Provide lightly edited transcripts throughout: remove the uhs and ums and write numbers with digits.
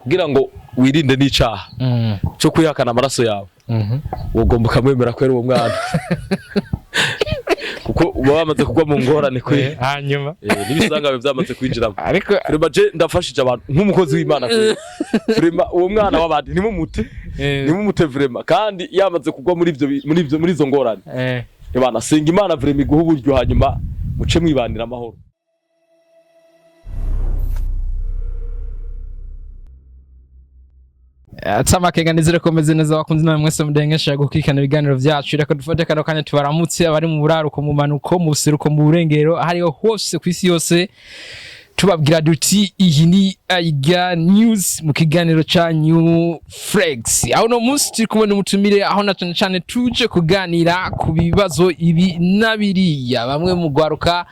kugira ngo wirinde n'icaha cyo kwihakana amaraso yawe ugomba kamwemera ko ari uwo mwana kuko uba wamaze kugwa mu ngorane kwe hanyuma nibisanga byamaze kwinjiramo ariko je ndafashije abantu nk'umukozi w'Imana kwe uwo mwana w'abandi nimumute vraiment kandi yamaze kugwa muri izo ngorane Imana senga Imana vraiment iguha uburyo hanyuma muce mwibanira amahoro. Atama keganizire komeze neza bakunze namwe mwese mudengesha gukikana ibiganiro vyacu reka dufate kano kanya tubaramutse abari mu buraruko mu manuko mu buseruko mu burengero hariho hose kwisi yose tubabwira duti iyi ni Aiga News mu kiganiro canyu Flex. Aho no munsi turi kumwe n'umutumire aho na cyane tuje kuganira ku bibazo ibi nabiriya bamwe mu gwaruka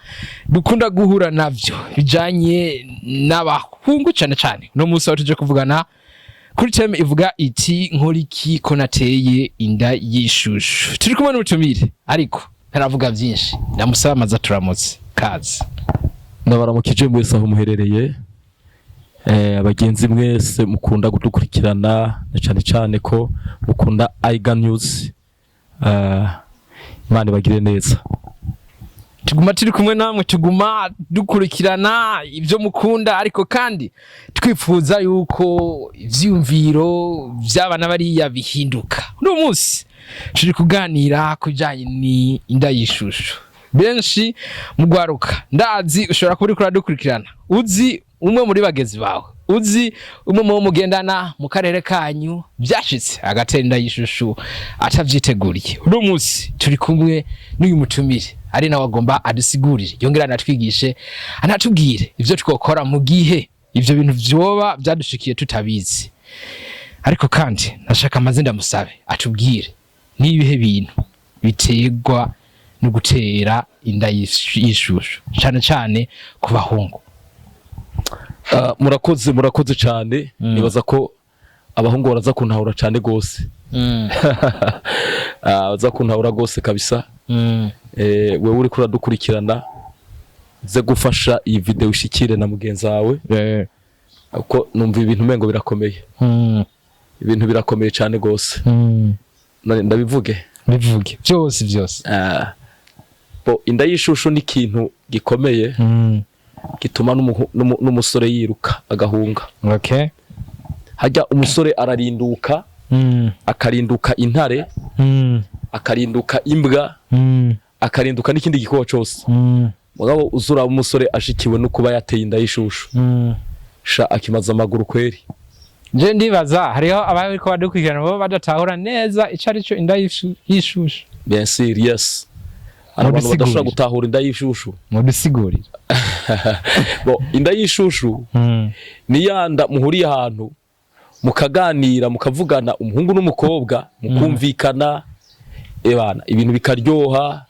dukunda guhura navyo bijanye n'abahungu cyane no munsi aho tuje kuvugana kuri teme ivuga iti nkoriki ko nateye inda yishushu. Turi kumwe n'umutumire ariko ntaravuga byinshi ndamusaba amaza turamutse kazi ndabaramukije mwese aho muherereye abagenzi mwese mukunda gudukurikirana cyane ko mukunda Aiga News Imana bagire neza tuguma turi kumwe namwe tuguma dukurikirana ibyo mukunda ariko kandi twifuza yuko ivyumviro by'abana bari bihinduka. Uno munsi turi kuganira kujanye ni inda yishushu. Benshi mugwaruka ndazi ushobora kuba uri dukurikirana uzi umwe muri bagezi bawe uzi umwe mu mugendana mu karere kanyu byashitse agatera inda yishushu atavyiteguriye. Uno munsi turi kumwe n'uyu mutumire ari nawe agomba adusigurire yongera anatwigishe anatubwire ivyo twokora mu gihe ivyo bintu vyoba byadushikiye tutabizi. Ariko kandi nashaka amazinda musabe atubwire nibihe bintu biterwa no gutera inda yishushu cyane ku bahungu. Murakoze cyane nibaza ko abahungu baraza kuntahura cyane gose baza kuntahura gose kabisa. Wewe uri kuradukurikirana ze gufasha iyi video ishikire na mugenzi wawe uko numva ibintu mengo birakomeye ibintu birakomeye cyane gose ndabivuge byose inda yishushu ni ikintu gikomeye gituma n'umusore yiruka agahunga. Okay. Hajya umusore ararinduka akarinduka intare akarinduka imbwa akarinduka n'ikindi gikowa cyose mugabo uzura umusore ashikiwe no kuba yateye inda yishushu sha akimaza amaguru kweri. Je ndibaza hariho abaye ko badukwigana bo badatahura neza icari cyo inda yishushu. Bien sûr, yes. Abantu badashobora gutahura inda yishushu mudusigurira. Inda yishushu ni yanda muhuriye ahantu mukaganira mukavugana umuhungu n'umukobwa mukumvikana ebana ibintu bikaryoha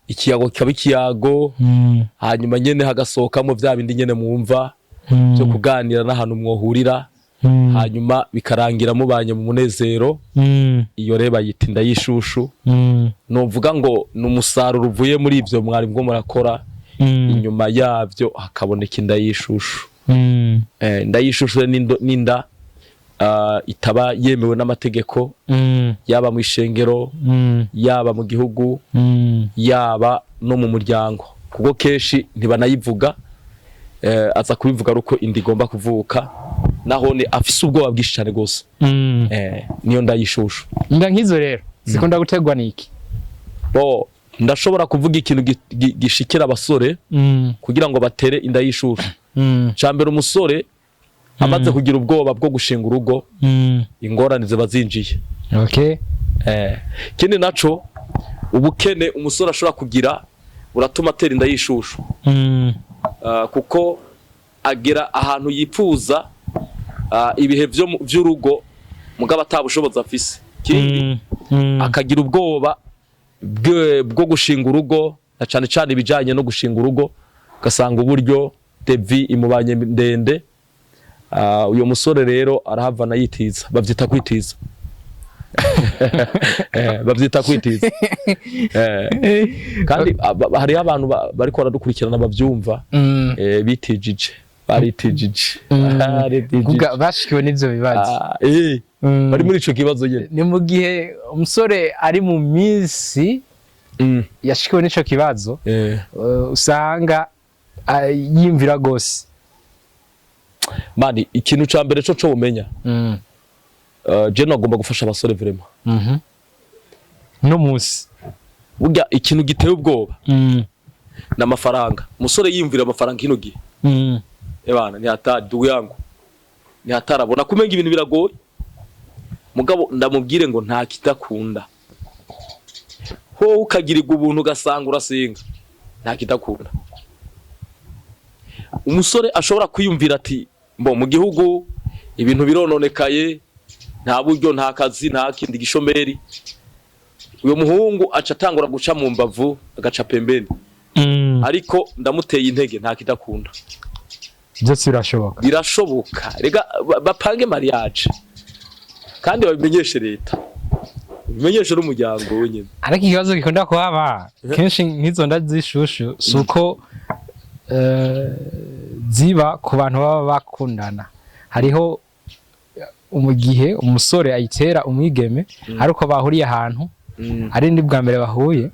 ikiyago kiyago hanyuma nyene hagasohokamo vya bindi nyene mwumva byo kuganira n'ahantu mwohurira hanyuma bikarangira mubanye mu munezero. Iyo reba yita inda yishushu novuga ngo n'umusaruro uvuye muri ivyo mwari bwo murakora inyuma yavyo hakaboneka inda yishushu. Inda yishushu n'inda itaba yemewe n'amategeko yaba mu ishengero yaba mu gihugu yaba no mu muryango kuko keshi ntibanayivuga aza kubivuga ruko indi igomba kuvuka naho ni afise ubwoba bwinshi cyane gose. Niyo nda yishushu. Inda nkizo rero zikunda gutegwa niki? Ndashobora kuvuga ikintu gishikira abasore kugira ngo batere inda yishushu. Cambere umusore amaze kugira ubwoba bwo gushinga urugo ingorane ziba zinjiye. Okay. Kindi naco ubukene umusore ashobora kugira uratuma atera inda yishushu. Kuko agera ahantu yipfuza ibihe vy'urugo mugabo atabushoboza afise. Kindi akagira ubwoba bwo gushinga urugo na cyane ibijanye no gushinga urugo gasanga uburyo devi imubanye ndende. Uyo musore rero arahavana yitiza bavyita kwitiza. Bavyita kwitiza. Kandi hari abantu bariko baradukurikirana bavyumva bitijije baritijije bashikiwe n'ivyo bibazo bari muri ico kibazo nyene. Ni mu gihe umusore ari mu minsi yashikiwe n'ico kibazo usanga yimvira gose. Mani ikintu ca mbere co umenya je nagomba gufasha abasore vraiment no musi burya ikintu giteye ubwoba n'amafaranga. Umusore yimvira amafaranga kino gihe ebana ni hatari dugu yangu ni hatarabona kumenga ibintu biragoye mugabo ndamubwire ngo nta kitakunda ho ukagirirwa ubuntu ugasanga urasenga nta kitakunda. Umusore ashobora kwiyumvira ati mbo mu gihugu ibintu birononekaye nta buryo nta kazi nta kindi gishomeri, uyo muhungu aca atangura guca mu mbavu agaca pembeni ariko ndamuteye intege nta kitakunda. Byose birashoboka rega bapange mariage kandi babimenyeshe leta bimenyeshe n'umuryango wenyine. Ariko ikibazo gikunda kuhaba kenshi nk'izo nda zishushu suko ziba ku bantu baba bakundana. Hariho umugihe umusore ayitera umwigeme ariko bahuriye ahantu ari ndi bwa mbere bahuye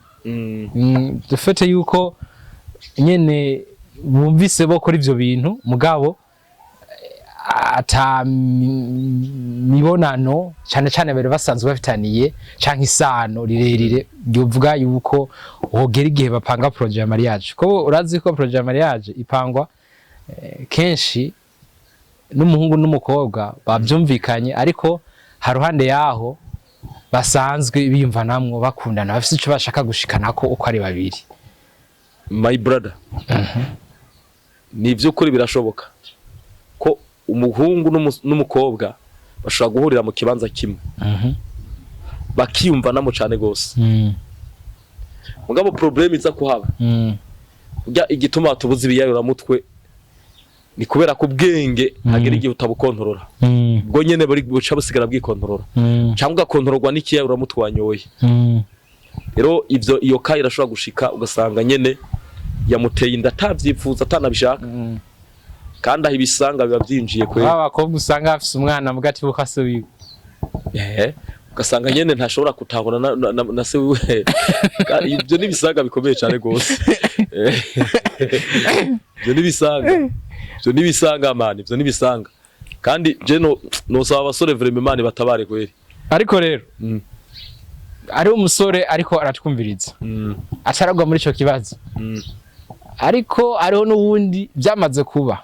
dufete yuko nyene bumvise bo kuri ivyo bintu mugabo ata mibonano cyane bere basanzwe bafitaniye canke isano rirerire byovuga yuko wogera igihe bapanga projet ya mariage. Ko urazi ko projet ya mariage ipangwa kenshi n'umuhungu n'umukobwa bavyumvikanye ariko haruhande yaho basanzwe biyumvanamwo bakundana bafite ico bashaka gushikanako uko ari babiri. My brother ni vy'ukuri birashoboka ko umuhungu n'umukobwa bashobora guhurira mu kibanza kimwe bakiyumvanamo cyane gose mugabo problem iza kuhaba burya igituma tubuze ibiyayura mutwe ni kubera ko ubwenge hagera igihe utabukontorora bwo nyene bari buca busigara bwikontorora cyangwa ugakontororwa n'ikiyayura mutwe wanyoye. Rero ivyo iyo kayi irashobora gushika ugasanga nyene yamuteye inda atavyifuza atanabishaka kandi aho ibisanga biba byinjiye kwe abakobwa usanga afise umwana mugati bukasubiye ugasanga nyene ntashobora kutahura na se wiwe ibyo nibisanga bikomeye cyane gose ibyo nibisanga mani ibyo nibisanga kandi je no saba abasore vraiment mani batabare kweri. Ariko rero ari umusore ariko aratwumviriza acaragwa muri ico kibazo ariko ariho n'ubundi byamaze kuba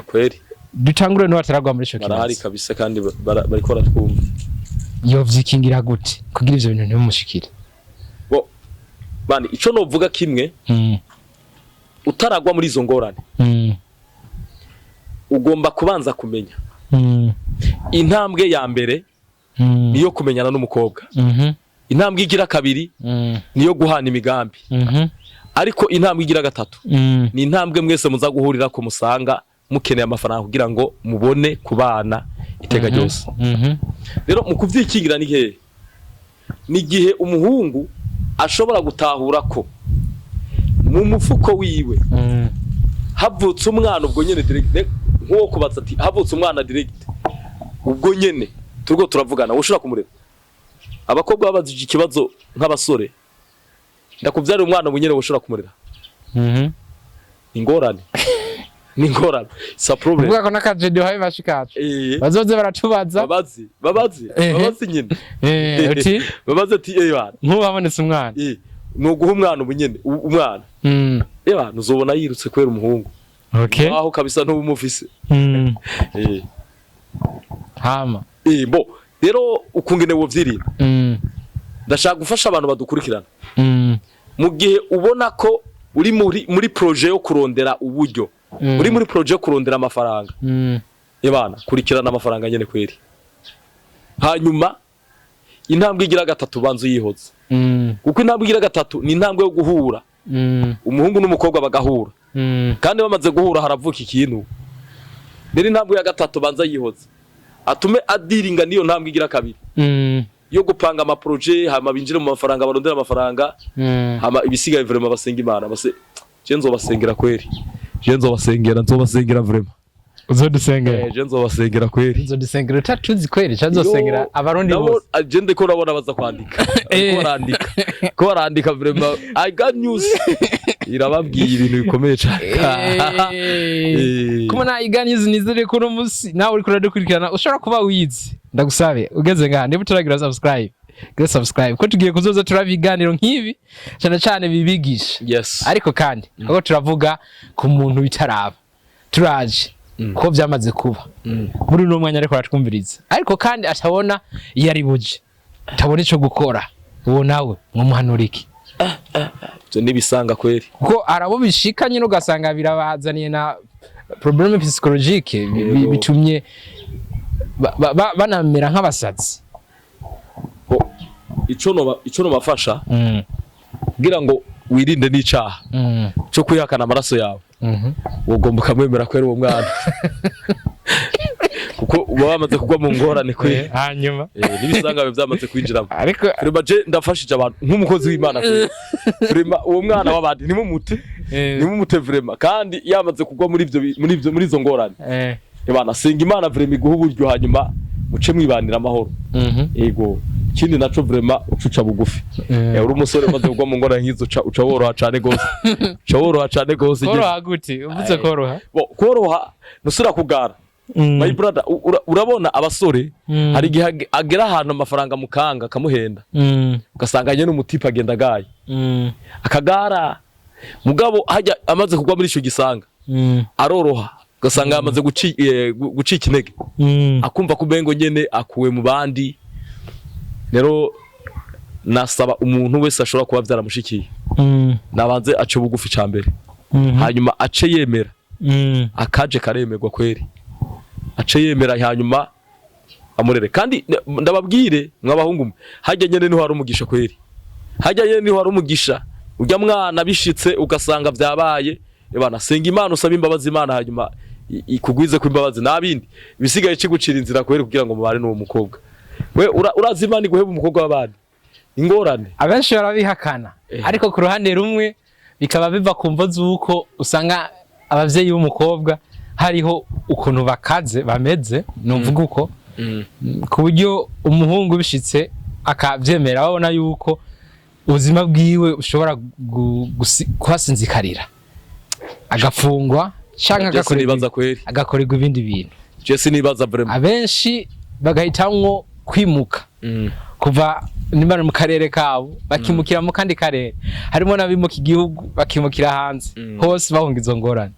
kweri dutangure no bataragwa muri ico kibazo barahari kabisa kandi bariko baratwumva. Yo vyikingira gute kugira ivyo bintu ntibumushikire bo bani ico novuga kimwe utaragwa muri izo ngorane ugomba kubanza kumenya intambwe ya mbere niyo kumenyana n'umukobwa intambwe igira kabiri niyo guhana imigambi ariko intambwe igira gatatu ni intambwe mwese muza guhurira ko musanga mukeneye amafaranga kugira ngo mubone kubana iteka ryose. Rero mu kuvyikingira ni hehe ni gihe umuhungu ashobora gutahura ko mu mufuko wiwe havutse umwana ubwo nyene direct nko kubatsa ati havutse umwana direct ubwo nyene turgo turavugana woshura kumureba. Abakobwa babazije ikibazo nk'abasore ndakuvyara umwana munyene woshura kumurera ingorane ni ngorane sa problem ubwo ko nakajedo haye bashikaje bazoze baratubaza babazi nyine uti babaze ati bana nk'ubabonetse umwana no guha umwana umunyene umwana bana uzobona yirutse kwera umuhungu aho kabisa ntubumufise hama bo rero ukungene wovyirira ndashaka gufasha abantu badukurikirana mu gihe ubona ko uri muri projet yo kurondera uburyo uri muri projet yo kurondera amafaranga bana kurikirana amafaranga nyene kweri hanyuma intambwe igira gatatu banzu yihoza kuko intambwe igira gatatu ni intambwe yo guhura umuhungu n'umukobwa bagahura kandi bamaze guhura haravuka ikintu rero intambwe ya gatatu banza yihoza atume adiringa niyo ntambwe igira kabiri yo gupanga ama projet hama binjire mu mafaranga barondera amafaranga hama ibisigaye vraiment basenga Imana base je nzobasengera kweri je nzobasengera vraiment uzodusengera je nzobasengera kweri uzodusengera utatuzi kweri cyazosengera abarundi bose agende ko urabona baza kwandika ko barandika vraiment I got news irababwiye ibintu bikomeye cyane kuma na iganize nizere ko no musi nawe uri kuradukurikirana ushobora kuba wize ndagusabe ugeze ngaha niba turagira subscribe ko tugiye kuzoza turabiganiro nk'ibi cyane bibigisha yes ariko kandi aho turavuga ku muntu bitaraba turaje ko byamaze kuba muri no mwanya ariko aratwumviriza ariko kandi atabona yari buje tabona ico gukora uwo nawe mwumuhanuriki byo nibisanga kweri kuko arabo bishikanye no gasanga birabazaniye na problème psychologique bitumye banamera nk'abasazi ico no bafasha kugira ngo wirinde n'icaha cyo kwihakana amaraso yawe ugomba kumwemera kwera uwo mwana kuko uba wamaze kugwa mu ngorane kwe hanyuma nibisanga byamaze kwinjiramo ariko je ndafashije abantu nk'umukozi w'Imana kwe vraiment uwo mwana w'abandi nimumute vraiment kandi yamaze kugwa muri izo ngorane Imana senga Imana vraiment iguha uburyo hanyuma muce mwibanira amahoro yego kindi naco vraiment ucuca bugufi uri umusore maze kugwa mu ngorane nk'izo uca woroha cyane gose koroha gute uvuze koroha nusura kugara my brother urabona abasore hari gihe agera ahantu amafaranga mukanga kamuhenda ugasanganye n'umutipa agenda gaye akagara mugabo hajya amaze kugwa muri ico gisanga aroroha ugasanga amaze gucika intege akumva kubengo nyene akuwe mu bandi rero nasaba umuntu wese ashobora kuba byaramushikiye nabanze ace bugufi cyambere hanyuma ace yemera akaje karemerwa kweri ace yemera hanyuma amurere kandi ndababwire mw'abahungu hajya nyene niho hari umugisha kweri hajya nyene niho hari umugisha urya mwana bishitse ugasanga byabaye Ibana senga Imana usaba imbabazi Imana hanyuma ikugwize ku imbabazi nabindi bisigaye cigucira inzira kweri kugira ngo mubare n'uwo mukobwa we urazi Imana iguheba umukobwa w'abandi ingorane abenshi barabihakana ariko ku ruhande rumwe bikaba biva kumva zuko usanga abavyeyi b'umukobwa hariho ukuntu bakaze bameze numvuga uko ku buryo umuhungu bishitse akavyemera babona yuko ubuzima bwiwe ushobora kuhasinzikarira agafungwa canke agakorerwa ibindi bintu je sinibaza vraiment abenshi bagahitamwo kwimuka kuva nimba mu karere kabo bakimukira mu kandi karere harimo nabimuka igihugu bakimukira hanze hose bahunga izo ngorane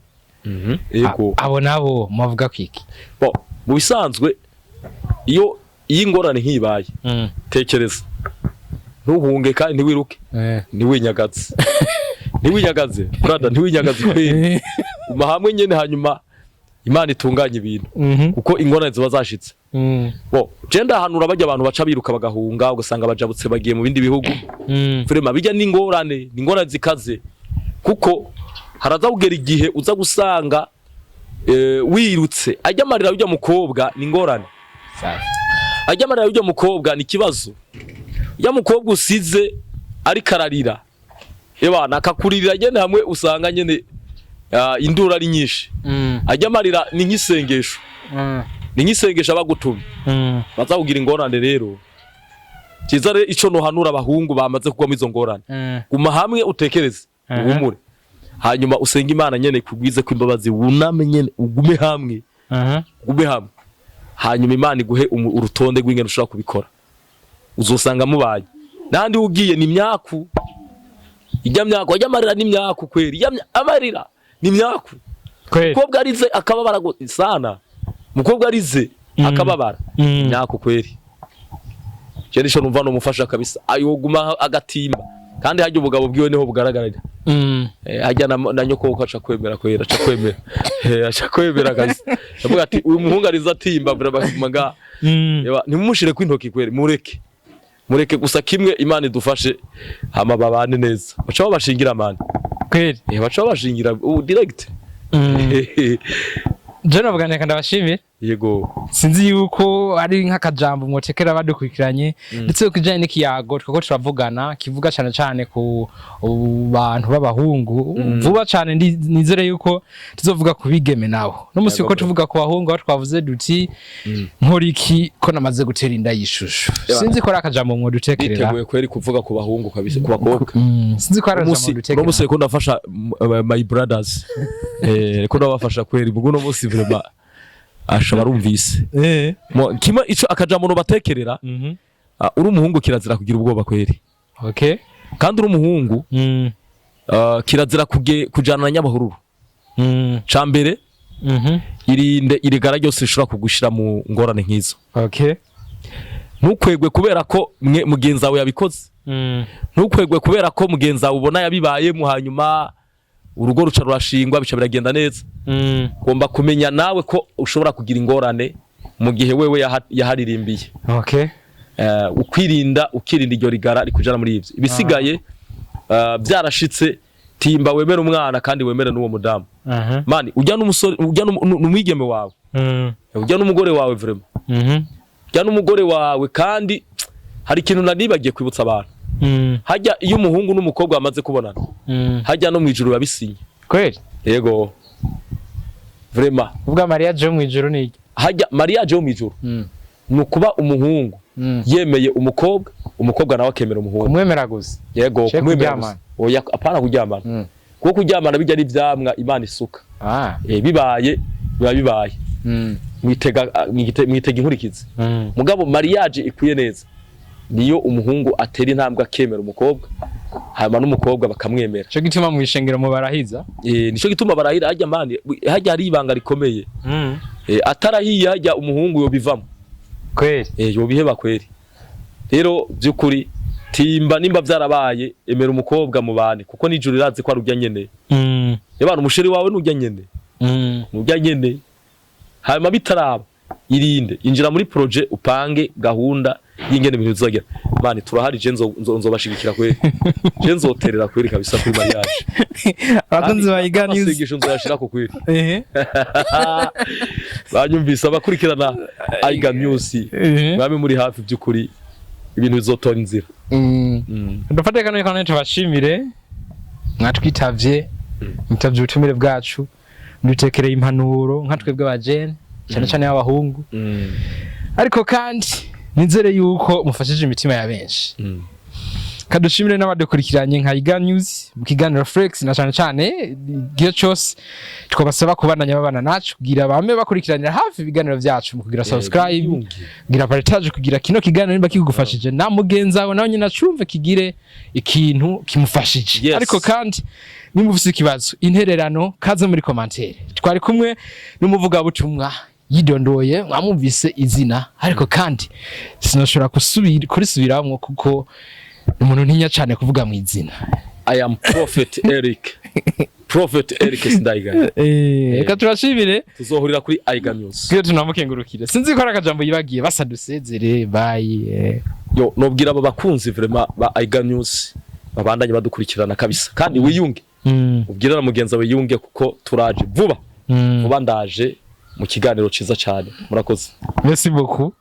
yego abo nabo muvuga kwiki mu bisanzwe iyo ingorane nkibaye tekereza ntuhunge kandi ntiwiruke ntiwinyagaze brother ntiwinyagaze kweri umahamwe nyene hanyuma Imana itunganya ibintu kuko ingorane ziba zashitse je ndahanura bajya abantu baca biruka bagahunga ugasanga bajabutse bagiye mu bindi bihugu vraiment bijya n'ingorane zikaze kuko haraza kugera igihe uza gusanga wirutse ajya marira ujya mukobwa n'ingorane ajya marira ujya mukobwa ni kibazo ya mukobwa usize ari kararira Ibana akakuririra nyene hamwe usanga nyene indura ari nyinshi ajya marira ni nk'isengesho ni nk'isengesho abagutumye baza kugira ingorane rero kizare ico no hanura abahungu bamaze kugwa mu izo ngorane guma hamwe utekereze ubumure hanyuma usenga Imana nyene kugwize kw'imbabazi wuname nyene ugume hamwe hanyuma Imana iguhe urutonde rw'ingene ushobora kubikora uzosanga mubaye nandi ugiye ni imyaku ijya myako ajya marira ni imyaku kweri amarira ni imyaku mukobwa arize akababara sana mukobwa arize akababara imyaku kweri je nisho numva no mufasha kabisa ayoguma agatimba kandi hajya ubugabo bwiwe niho bugaragarira hajya na nyoko ko aca kwemera kwera aca kwemera gazi yavuga ati uyu muhungu ariza atimba birabaga nimumushire kw'intoki kweri mureke gusa kimwe Imana idufashe hama babane neza baca babashingira amani kweri baca babashingira direct je navuga ndabashimira yego sinzi yuko ari nk'akajambo mwotekera badukurikiranye ndetse kujanye n'ikiyago twako turavugana kivuga cyane cyane ku bantu b'abahungu vuba cyane nizere yuko tuzovuga ku bigeme nawo no musi uko tuvuga ku bahungu aho twavuze duti nkoriki ko namaze gutera inda y'ishusho sinzi ko ari akajambo mwodutekerera niteguye kweri kuvuga ku bahungu kabisa ku bakobwa sinzi ko ari akajambo mwodutekerera no musi ko ndafasha my brothers ko ndabafasha kweri bugo no musi vraiment ashobora rumvise kima ico akajambo no batekerera uri umuhungu kirazira kugira ubwoba kweri okay kandi uri umuhungu kirazira kujana na nyabahururu cambere irinde irigara ryose rishobora kugushira mu ngorane nkizo okay ntukwegwe kubera ko mugenzi wawe yabikoze ntukwegwe kubera ko mugenzi wawe ubona yabibaye mu hanyuma urugo ruca rurashingwa bica biragenda neza ugomba kumenya nawe ko ushobora kugira ingorane mu gihe wewe yaharirimbiye okay ukirinda iryo rigara rikujana muri ivyo ibisigaye byarashitse timba wemera umwana kandi wemera n'uwo mudamu mani ujya n'umusore ujya n'umwigeme wawe ujya n'umugore wawe vraiment ujya n'umugore wawe kandi hari ikintu nanibagiye kwibutsa abantu hajya iyo umuhungu n'umukobwa bamaze kubonana hajya no mwijuru babisinye kweli yego vraiment ubwa mariage yo mwijuru ni hajya mariage yo mwijuru nukuba umuhungu yemeye umukobwa nawe akemera umuhungu kumwemera gusa yego kumwemera oya apana kuryamana kuko kuryamana bijya ari vyamwa Imana isuka bibaye mwitega inkurikizi mugabo mariage ikwiye neza niyo umuhungu atera intambwe akemera umukobwa hama n'umukobwa bakamwemera cyo gituma mu ishengero mu barahiza nico gituma barahira hajya mani hajya ari ibanga rikomeye atarahiye hajya umuhungu yo bivamo kweli yo biheba kweli rero byukuri timba nimba byarabaye emera umukobwa mu bane kuko nijuru irazi ko arujya nyene yabana umusheri wawe nujya nyene nujya nyene hama bitaraba irinde injira muri projet upange gahunda y'ingene ibintu bizogera mani turahari je nzobashigikira kweli je nzoterera kweli kabisa kuri mariage abakunzi bayiga news asigisho nzoyashira ko kweli banyumvisa abakurikirana ayiga news bame muri hafi byukuri ibintu bizotora inzira ndafata kano kandi tubashimire mwatwitavye mutavye ubutumire bwacu dutekereye impanuro nka twebwe abajene cyane cyane y'abahungu ariko kandi nizere yuko mufashije imitima ya benshi kadushimire n'abadukurikiranye nka Iga News mu kiganiro Flex na cyane cyane gihe cyose twabasaba kubandanya babana nacu kugira bame bakurikiranira hafi ibiganiro byacu mu kugira subscribe kugira partage kugira kino kiganiro nimba kigufashije na mugenza wawe nawe nyina cyumve kigire ikintu kimufashije ariko kandi nimufise ikibazo intererano kaze muri commentaire twari kumwe n'umuvuga butumwa yidondoye mwamumvise izina ariko kandi sinoshobora kurisubiramo kuko umuntu ntinya cyane kuvuga mu izina I am Prophet Eric Sindayigaya reka turashimire tuzohurira kuri Iga News kiyo tunamukengurukire sinzi ko akajambo yibagiye basadusezere bye yo nobwira aba bakunzi vraiment ba Iga News babandanye badukurikirana kabisa kandi wiyunge ubwira na mugenza we yunge kuko turaje vuba ndaje mu kiganiro ciza cyane murakoze merci beaucoup